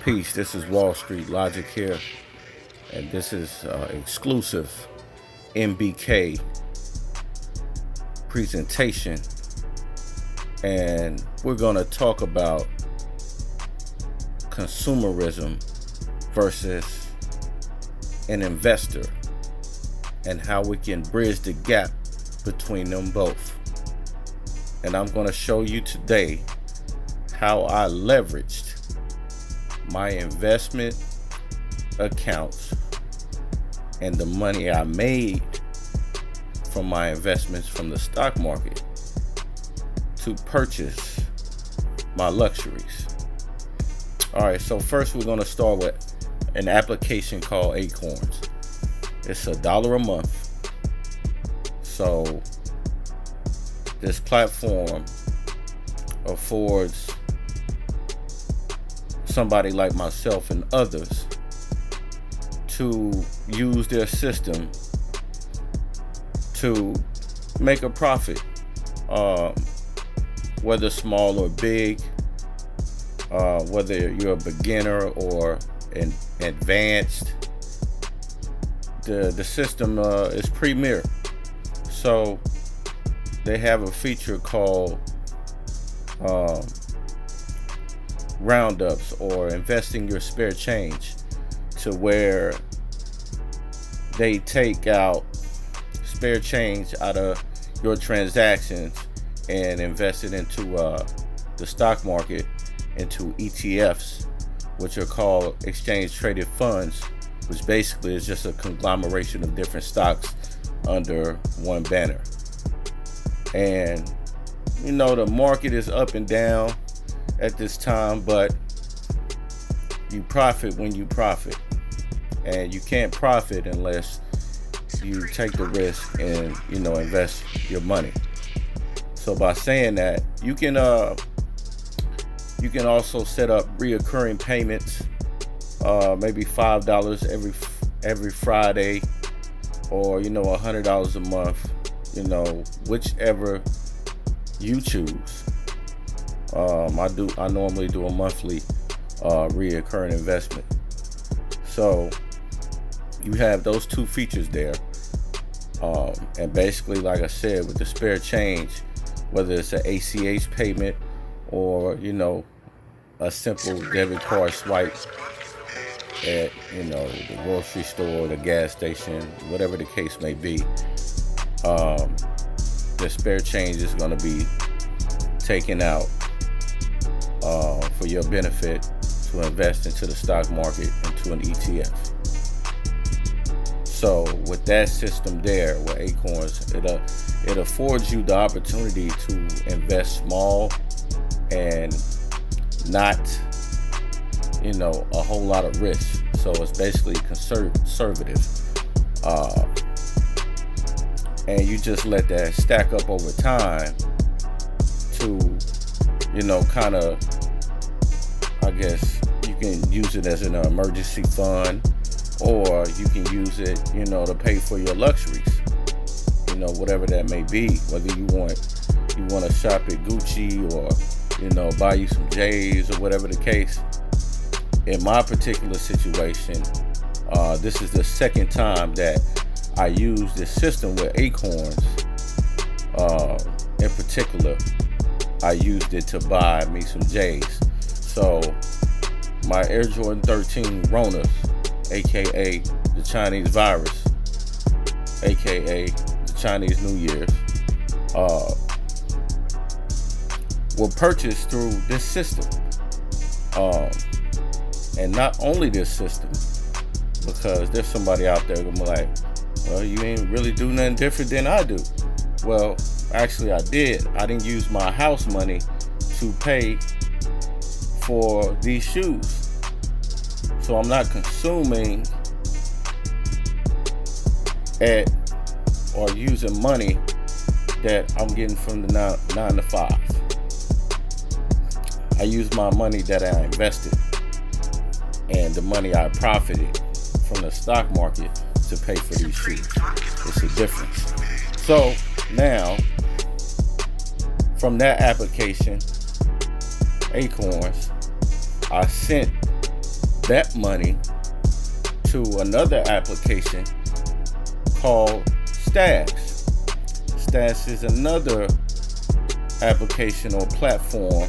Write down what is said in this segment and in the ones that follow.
Peace. This is Wall Street Logic here, and this is exclusive MBK presentation. And we're going to talk about consumerism versus an investor and how we can bridge the gap between them both. And I'm going to show you today how I leveraged my investment accounts and the money I made from my investments from the stock market to purchase my luxuries. All right, so first we're going to start with an application called Acorns. It's $1 a month. So this platform affords somebody like myself and others to use their system to make a profit, whether small or big, whether you're a beginner or an advanced. The system is premier. So they have a feature called roundups, or investing your spare change, to where they take out spare change out of your transactions and invest it into the stock market, into ETFs, which are called exchange traded funds, which basically is just a conglomeration of different stocks under one banner. And you know, the market is up and down at this time, but you profit when you profit, and you can't profit unless you take the risk and invest your money. So by saying that, you can also set up reoccurring payments, maybe $5 every Friday, or $100 a month, whichever you choose. I normally do a monthly reoccurring investment. So you have those two features there, and basically, like I said, with the spare change, whether it's an ACH payment or a simple debit card swipe at the grocery store, the gas station, whatever the case may be, the spare change is going to be taken out for your benefit to invest into the stock market, into an ETF. So with that system there, with Acorns, it affords you the opportunity to invest small and not a whole lot of risk. So it's basically conservative, and you just let that stack up over time to kind of, I guess you can use it as an emergency fund, or you can use it to pay for your luxuries, whatever that may be, whether you want to shop at Gucci, or buy you some J's, or whatever the case. In my particular situation, this is the second time that I use this system with Acorns. In particular, I used it to buy me some J's. So my Air Jordan 13 Ronas, aka the Chinese virus, aka the Chinese New Year's, were purchased through this system. And not only this system, because there's somebody out there gonna be like, well, you ain't really do nothing different than I do. Well, actually I did. I didn't use my house money to pay for these shoes. So I'm not consuming or using money that I'm getting from the 9 to 5. I use my money that I invested and the money I profited from the stock market to pay for these shoes. It's a difference. So now, from that application, Acorns, I sent that money to another application called Stash. Stash is another application or platform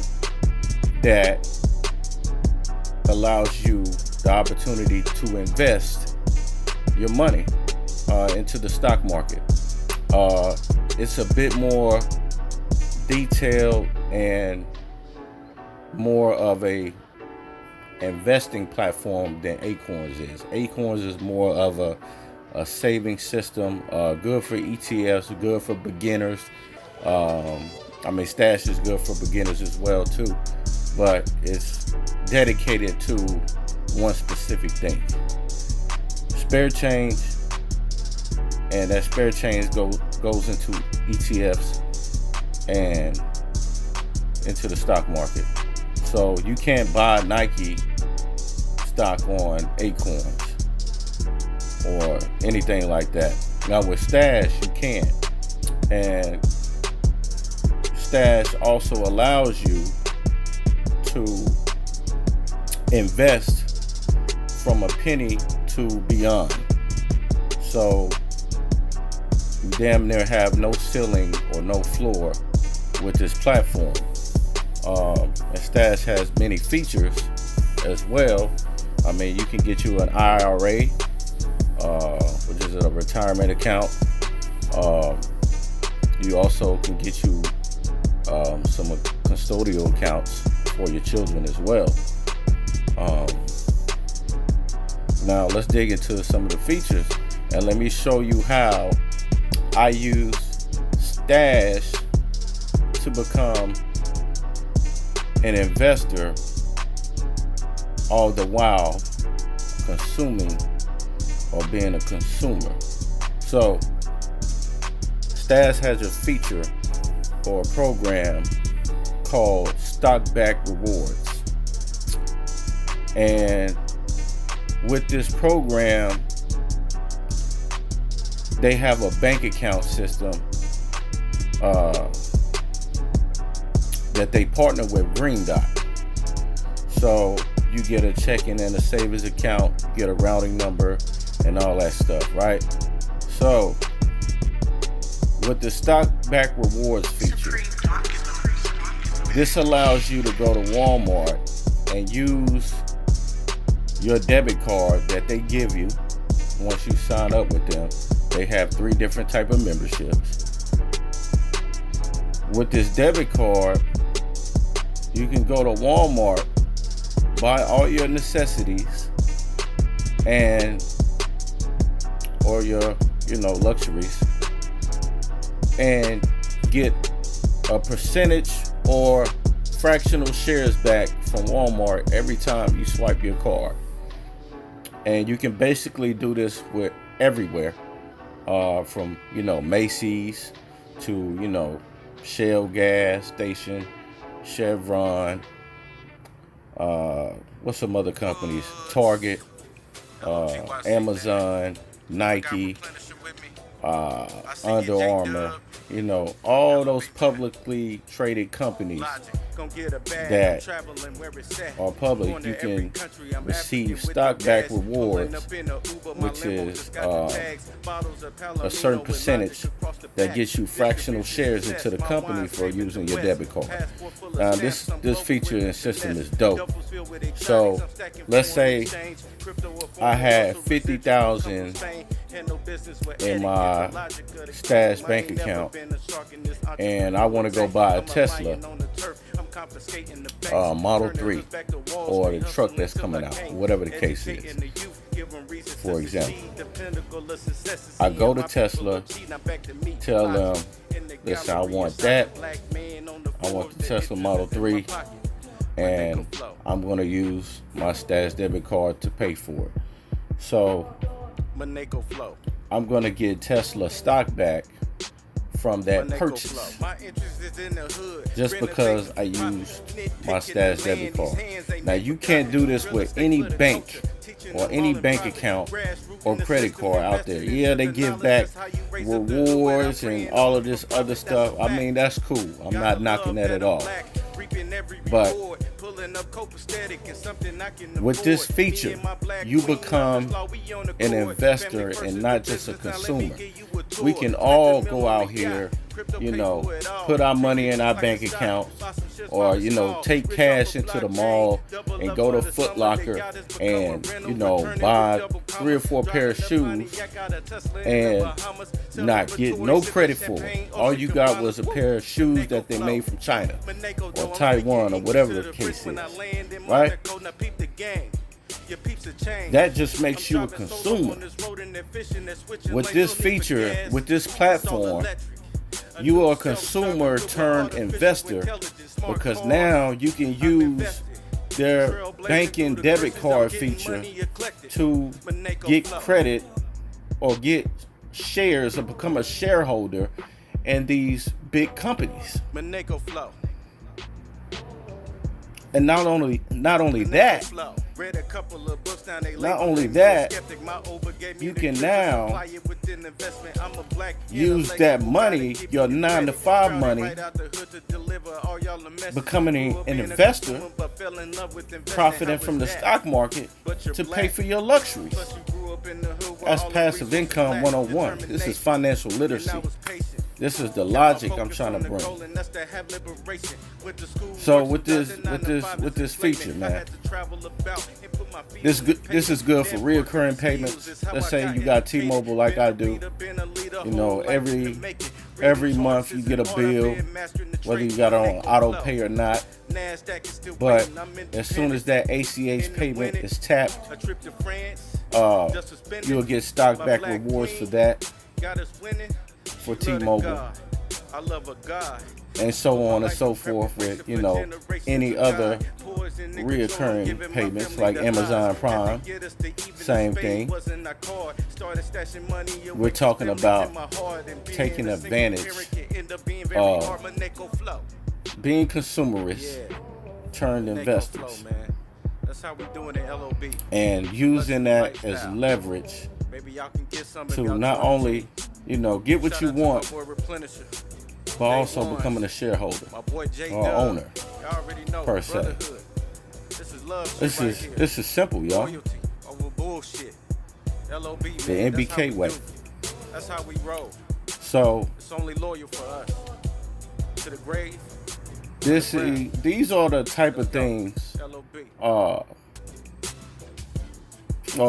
that allows you the opportunity to invest your money into the stock market. It's a bit more detailed and more of a investing platform than Acorns is. Acorns is more of a saving system, good for ETFs, good for beginners. Stash is good for beginners as well too, but it's dedicated to one specific thing. Spare change, and that spare change goes into ETFs and into the stock market. So you can't buy Nike stock on Acorns or anything like that. Now with Stash, you can. And Stash also allows you to invest from a penny to beyond. So you damn near have no ceiling or no floor with this platform. And Stash has many features as well. You can get you an IRA, which is a retirement account. You also can get you some custodial accounts for your children as well. Now let's dig into some of the features, and let me show you how I use Stash to become an investor, all the while consuming or being a consumer. So Stash has a feature or a program called Stock-Backed Rewards. And with this program, they have a bank account system that they partner with Green Dot. So you get a checking and a savings account, you get a routing number and all that stuff, right? So with the Stock-Backed Rewards feature, this allows you to go to Walmart and use your debit card that they give you once you sign up with them. They have 3 different type of memberships. With this debit card, you can go to Walmart, buy all your necessities and or your luxuries, and get a percentage or fractional shares back from Walmart every time you swipe your card. And you can basically do this with everywhere, from Macy's to Shell gas station, Chevron, what's some other companies, Target, Amazon, Nike, Under Armour, all those publicly traded companies that are public. You can receive stock-backed rewards, which is a certain percentage that gets you fractional shares into the company for using your debit card. Now this feature and system is dope. So let's say I had 50,000 in my Stash bank account, and I want to go buy a Tesla Model 3 or the truck that's coming out, whatever the case is. For example, I go to Tesla, tell them, listen, I want that. I want the Tesla Model 3, and I'm going to use my Stash debit card to pay for it. So I'm going to get Tesla stock back from that purchase just because I used my Stash debit card. Now you can't do this with any bank or any bank account or credit card out there. Yeah, they give back rewards and all of this other stuff. I mean, that's cool. I'm not knocking that at all. But with this feature, you become an investor and not just a consumer. We can all go out here, put our money in our bank account, or take cash into the mall and go to Foot Locker and buy 3 or 4 pair of shoes and not get no credit for it. All you got was a pair of shoes that they made from China or Taiwan or whatever the case is, right? That just makes you a consumer. With this feature, with this platform, you are a consumer turned investor, because now you can use their banking debit card feature to get credit or get shares or become a shareholder in these big companies. And not only that, you can now use that money, your 9-to-5 money, becoming an investor, profiting from the stock market to pay for your luxuries. That's passive income 101. This is financial literacy. This is the logic I'm trying to bring. So with this feature, man, this is good for reoccurring payments. Let's say you got T-Mobile like I do. Every month you get a bill, whether you got it on auto pay or not. But as soon as that ACH payment is tapped, you'll get stock back rewards for that, for T-Mobile, and so on and so forth with any other reoccurring payments like Amazon Prime. Same thing. We're talking about taking advantage of being consumerists turned investors and using that as leverage to not only get what you want, but also becoming a shareholder or owner per se. This is simple, y'all. The NBK way. That's how we roll. So it's only loyal for us to the grave. These are the type of things, or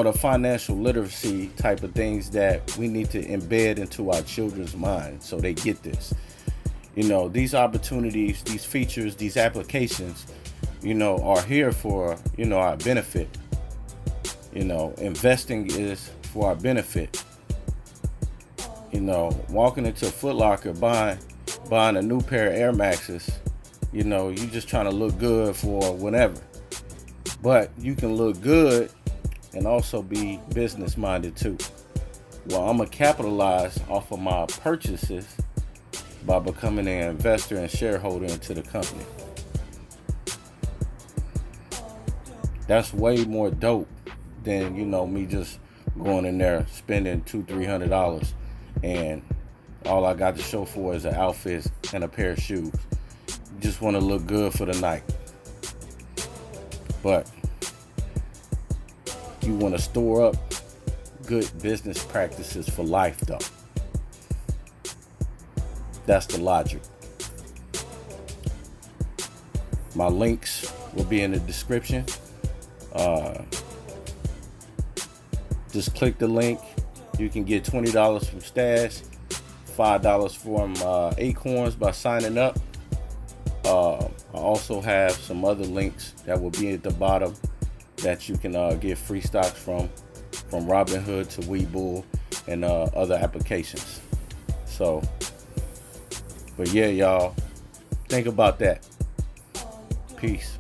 the financial literacy type of things that we need to embed into our children's minds so they get this. These opportunities, these features, these applications, are here for, our benefit. Investing is for our benefit. Walking into a Foot Locker, buying a new pair of Air Maxes, you just trying to look good for whatever. But you can look good and also be business minded too. Well, I'm gonna capitalize off of my purchases by becoming an investor and shareholder into the company. That's way more dope than me just going in there spending $200-$300 and all I got to show for is an outfit and a pair of shoes. You just want to look good for the night. But you want to store up good business practices for life, though. That's the logic. My links will be in the description. Just click the link. You can get $20 from Stash, $5 from Acorns by signing up. I also have some other links that will be at the bottom that you can get free stocks from Robinhood to Webull and other applications. So, but yeah, y'all, think about that. Peace.